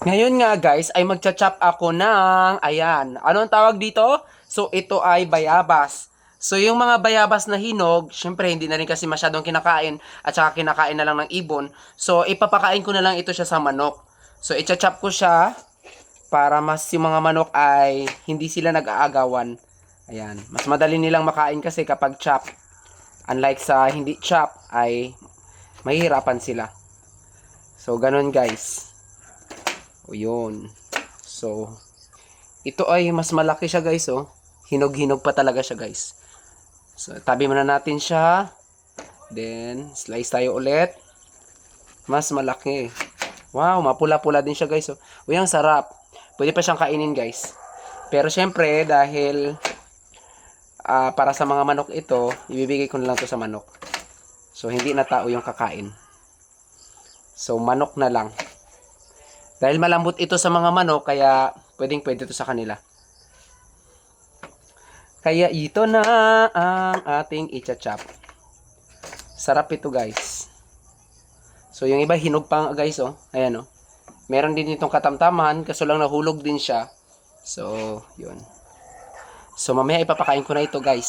Ngayon nga guys, ay magcha-chop ako ng, ayan, anong tawag dito? So, ito ay bayabas. So, yung mga bayabas na hinog, syempre hindi na rin kasi masyadong kinakain at saka kinakain na lang ng ibon. So, ipapakain ko na lang ito siya sa manok. So, icha-chop ko siya para mas yung mga manok ay hindi sila nag-aagawan. Ayan, mas madali nilang makain kasi kapag chop. Unlike sa hindi chop ay mahihirapan sila. So, ganun guys. O yun. So, ito ay mas malaki siya guys, oh. Hinog-hinog pa talaga siya guys. So, tabi muna natin siya. Then, slice tayo ulit. Mas malaki. Wow, mapula-pula din siya guys, oh. Uy, ang sarap. Pwede pa siyang kainin guys. Pero syempre, dahil para sa mga manok ito, ibibigay ko na lang to sa manok. So, hindi na tao yung kakain. So, manok na lang. Dahil malambot ito sa mga manok, kaya pwedeng-pwede ito sa kanila. Kaya ito na ang ating icha-chop. Sarap ito guys. So yung iba hinog pa guys, oh. Ayan, oh. Meron din itong katamtaman, kaso lang nahulog din siya. So, yun. So mamaya ipapakain ko na ito guys.